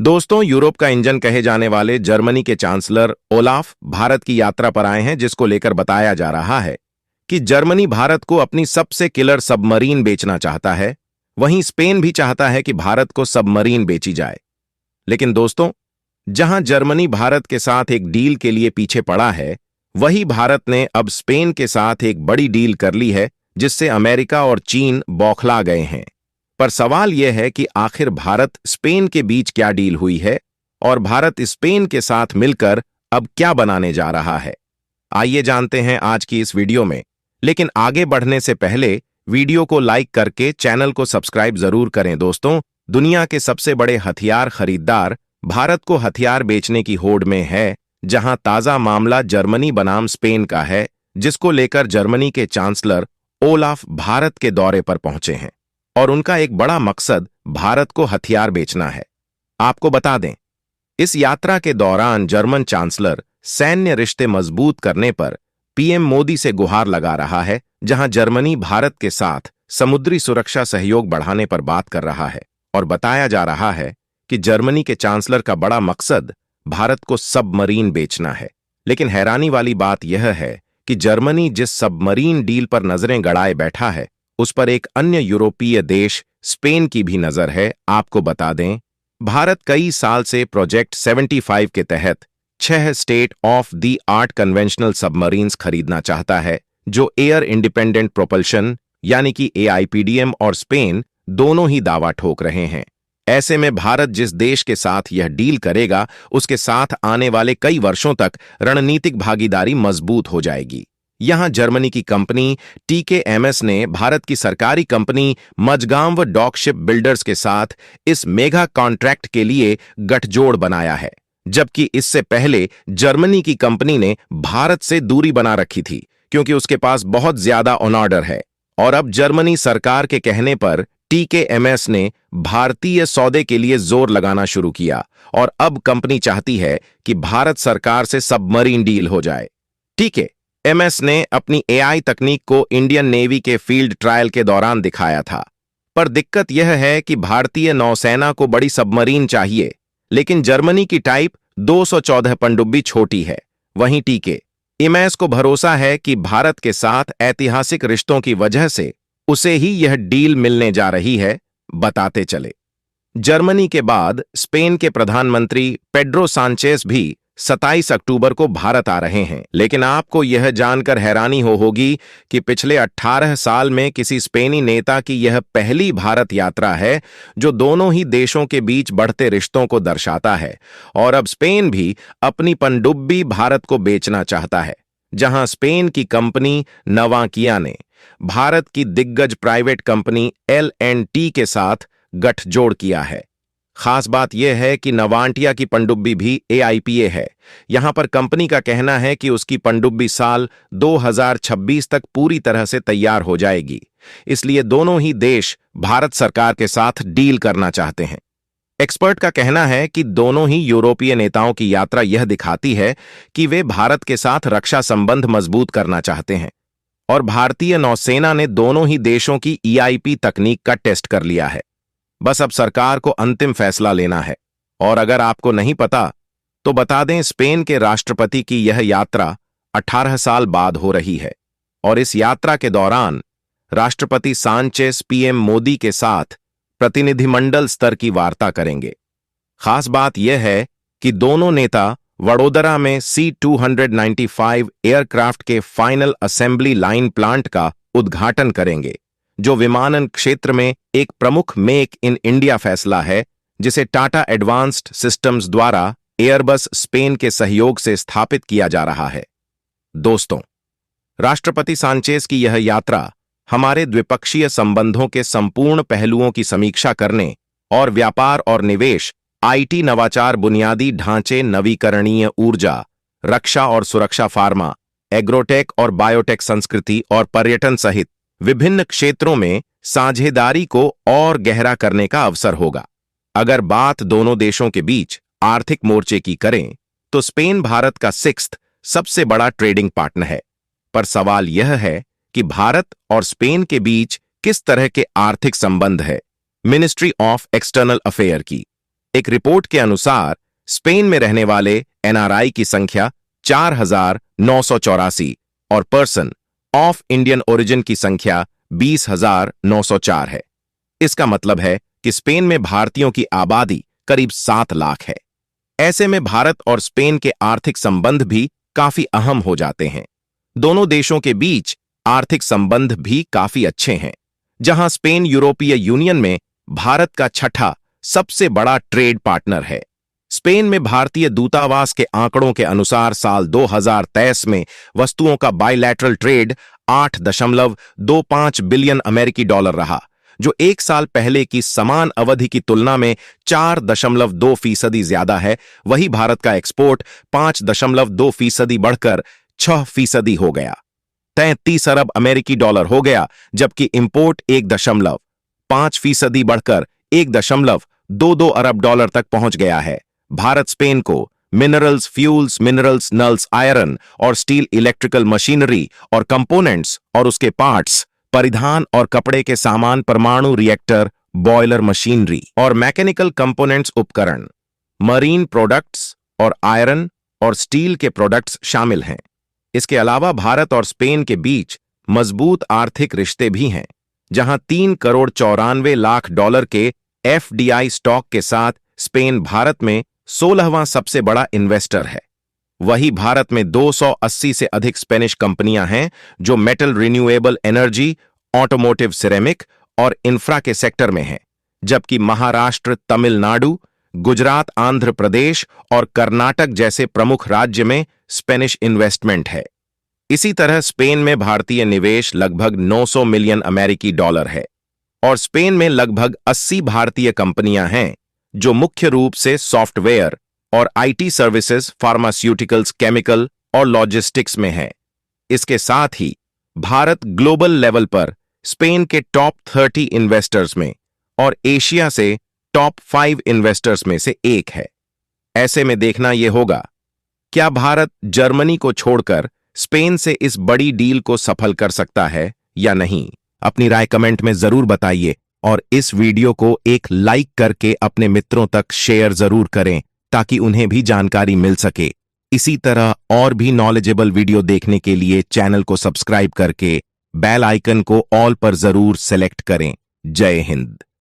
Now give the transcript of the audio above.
दोस्तों, यूरोप का इंजन कहे जाने वाले जर्मनी के चांसलर ओलाफ भारत की यात्रा पर आए हैं, जिसको लेकर बताया जा रहा है कि जर्मनी भारत को अपनी सबसे किलर सबमरीन बेचना चाहता है। वहीं स्पेन भी चाहता है कि भारत को सबमरीन बेची जाए। लेकिन दोस्तों, जहां जर्मनी भारत के साथ एक डील के लिए पीछे पड़ा है, वही भारत ने अब स्पेन के साथ एक बड़ी डील कर ली है, जिससे अमेरिका और चीन बौखला गए हैं। पर सवाल यह है कि आखिर भारत स्पेन के बीच क्या डील हुई है और भारत स्पेन के साथ मिलकर अब क्या बनाने जा रहा है। आइए जानते हैं आज की इस वीडियो में। लेकिन आगे बढ़ने से पहले वीडियो को लाइक करके चैनल को सब्सक्राइब जरूर करें। दोस्तों, दुनिया के सबसे बड़े हथियार खरीदार भारत को हथियार बेचने की होड़ में है, जहां ताजा मामला जर्मनी बनाम स्पेन का है, जिसको लेकर जर्मनी के चांसलर ओलाफ भारत के दौरे पर पहुंचे हैं और उनका एक बड़ा मकसद भारत को हथियार बेचना है। आपको बता दें, इस यात्रा के दौरान जर्मन चांसलर सैन्य रिश्ते मजबूत करने पर पीएम मोदी से गुहार लगा रहा है, जहां जर्मनी भारत के साथ समुद्री सुरक्षा सहयोग बढ़ाने पर बात कर रहा है। और बताया जा रहा है कि जर्मनी के चांसलर का बड़ा मकसद भारत को सबमरीन बेचना है। लेकिन हैरानी वाली बात यह है कि जर्मनी जिस सबमरीन डील पर नजरें गड़ाए बैठा है, उस पर एक अन्य यूरोपीय देश स्पेन की भी नजर है। आपको बता दें, भारत कई साल से प्रोजेक्ट 75 के तहत 6 state of the art conventional submarines खरीदना चाहता है, जो एयर इंडिपेंडेंट प्रोपल्शन यानी कि एआईपीडीएम और स्पेन दोनों ही दावा ठोक रहे हैं। ऐसे में भारत जिस देश के साथ यह डील करेगा, उसके साथ आने वाले कई वर्षों तक रणनीतिक भागीदारी मजबूत हो जाएगी। यहां जर्मनी की कंपनी टीकेएमएस ने भारत की सरकारी company Mazagon Dock Ship Builders के साथ इस मेगा कॉन्ट्रैक्ट के लिए गठजोड़ बनाया है, जबकि इससे पहले जर्मनी की कंपनी ने भारत से दूरी बना रखी थी, क्योंकि उसके पास बहुत ज्यादा ऑन ऑर्डर है। और अब जर्मनी सरकार के कहने पर टीकेएमएस ने भारतीय सौदे के लिए जोर लगाना शुरू किया और अब कंपनी चाहती है कि भारत सरकार से सबमरीन डील हो जाए। टीकेएमएस ने अपनी एआई तकनीक को इंडियन नेवी के फील्ड ट्रायल के दौरान दिखाया था। पर दिक्कत यह है कि भारतीय नौसेना को बड़ी सबमरीन चाहिए, लेकिन जर्मनी की टाइप 214 पनडुब्बी छोटी है। वहीं टीकेएमएस को भरोसा है कि भारत के साथ ऐतिहासिक रिश्तों की वजह से उसे ही यह डील मिलने जा रही है। बताते चले, जर्मनी के बाद स्पेन के प्रधानमंत्री पेड्रो सांचेस भी 27 अक्टूबर को भारत आ रहे हैं। लेकिन आपको यह जानकर हैरानी होगी कि पिछले 18 साल में किसी स्पेनी नेता की यह पहली भारत यात्रा है, जो दोनों ही देशों के बीच बढ़ते रिश्तों को दर्शाता है। और अब स्पेन भी अपनी पनडुब्बी भारत को बेचना चाहता है, जहां स्पेन की कंपनी नवाकिया ने भारत की दिग्गज प्राइवेट कंपनी L&T के साथ गठजोड़ किया है। खास बात यह है कि नवांटिया की पनडुब्बी भी AIPA है। यहां पर कंपनी का कहना है कि उसकी पनडुब्बी साल 2026 तक पूरी तरह से तैयार हो जाएगी। इसलिए दोनों ही देश भारत सरकार के साथ डील करना चाहते हैं। एक्सपर्ट का कहना है कि दोनों ही यूरोपीय नेताओं की यात्रा यह दिखाती है कि वे भारत के साथ रक्षा संबंध मजबूत करना चाहते हैं। और भारतीय नौसेना ने दोनों ही देशों की EIP तकनीक का टेस्ट कर लिया है। बस अब सरकार को अंतिम फैसला लेना है। और अगर आपको नहीं पता तो बता दें, स्पेन के राष्ट्रपति की यह यात्रा 18 साल बाद हो रही है और इस यात्रा के दौरान राष्ट्रपति सांचेस पीएम मोदी के साथ प्रतिनिधिमंडल स्तर की वार्ता करेंगे। खास बात यह है कि दोनों नेता वडोदरा में C-295 एयरक्राफ्ट के फाइनल असेंबली लाइन प्लांट का उद्घाटन करेंगे, जो विमानन क्षेत्र में एक प्रमुख मेक इन इंडिया फैसला है, जिसे टाटा एडवांस्ड सिस्टम्स द्वारा एयरबस स्पेन के सहयोग से स्थापित किया जा रहा है। दोस्तों, राष्ट्रपति सांचेस की यह यात्रा हमारे द्विपक्षीय संबंधों के संपूर्ण पहलुओं की समीक्षा करने और व्यापार और निवेश, IT नवाचार, बुनियादी ढांचे, नवीकरणीय ऊर्जा, रक्षा और सुरक्षा, फार्मा, एग्रोटेक और बायोटेक, संस्कृति और पर्यटन सहित विभिन्न क्षेत्रों में साझेदारी को और गहरा करने का अवसर होगा। अगर बात दोनों देशों के बीच आर्थिक मोर्चे की करें तो स्पेन भारत का 6th सबसे बड़ा ट्रेडिंग पार्टनर है। पर सवाल यह है कि भारत और स्पेन के बीच किस तरह के आर्थिक संबंध है। मिनिस्ट्री ऑफ एक्सटर्नल अफेयर की एक रिपोर्ट के अनुसार स्पेन में रहने वाले एनआरआई की संख्या 4,984 और पर्सन ऑफ इंडियन ओरिजिन की संख्या 20,904 है। इसका मतलब है कि स्पेन में भारतीयों की आबादी करीब 7 लाख है। ऐसे में भारत और स्पेन के आर्थिक संबंध भी काफी अहम हो जाते हैं। दोनों देशों के बीच आर्थिक संबंध भी काफी अच्छे हैं, जहां स्पेन यूरोपीय यूनियन में भारत का छठा सबसे बड़ा ट्रेड पार्टनर है। स्पेन में भारतीय दूतावास के आंकड़ों के अनुसार साल 2023 में वस्तुओं का बायलैटरल ट्रेड 8.25 बिलियन अमेरिकी डॉलर रहा, जो एक साल पहले की समान अवधि की तुलना में 4.2% ज्यादा है। वही भारत का एक्सपोर्ट 5.2% बढ़कर 6% हो गया, 33 अरब अमेरिकी डॉलर हो गया, जबकि इंपोर्ट 1.5% बढ़कर 1.22 अरब डॉलर तक पहुंच गया है। भारत स्पेन को minerals, fuels, minerals, nulls, iron और स्टील, इलेक्ट्रिकल मशीनरी और कंपोनेंट्स और उसके पार्ट्स, परिधान और कपड़े के सामान, परमाणु रिएक्टर, बॉयलर मशीनरी और मैकेनिकल कंपोनेंट्स, उपकरण, मरीन प्रोडक्ट्स और आयरन और स्टील के प्रोडक्ट्स शामिल हैं। इसके अलावा भारत और स्पेन के बीच मजबूत आर्थिक रिश्ते भी हैं, जहां 3,94 लाख के एफडीआई स्टॉक के साथ स्पेन भारत में 16वां सबसे बड़ा इन्वेस्टर है। वही भारत में 280 से अधिक स्पेनिश कंपनियां हैं जो metal, renewable energy, automotive, ceramic और इंफ्रा के सेक्टर में हैं, जबकि महाराष्ट्र, तमिलनाडु, गुजरात, आंध्र प्रदेश और कर्नाटक जैसे प्रमुख राज्य में स्पेनिश इन्वेस्टमेंट है। इसी तरह स्पेन में भारतीय निवेश लगभग 900 मिलियन अमेरिकी डॉलर है और स्पेन में लगभग 80 भारतीय कंपनियां हैं जो मुख्य रूप से सॉफ्टवेयर और आईटी सर्विसेज, फार्मास्यूटिकल्स, केमिकल और लॉजिस्टिक्स में है। इसके साथ ही भारत ग्लोबल लेवल पर स्पेन के टॉप 30 इन्वेस्टर्स में और एशिया से टॉप 5 इन्वेस्टर्स में से एक है। ऐसे में देखना यह होगा, क्या भारत जर्मनी को छोड़कर स्पेन से इस बड़ी डील को सफल कर सकता है या नहीं? अपनी राय कमेंट में जरूर बताइए और इस वीडियो को एक लाइक करके अपने मित्रों तक शेयर जरूर करें ताकि उन्हें भी जानकारी मिल सके। इसी तरह और भी नॉलेजेबल वीडियो देखने के लिए चैनल को सब्सक्राइब करके बेल आइकन को ऑल पर जरूर सेलेक्ट करें। जय हिंद।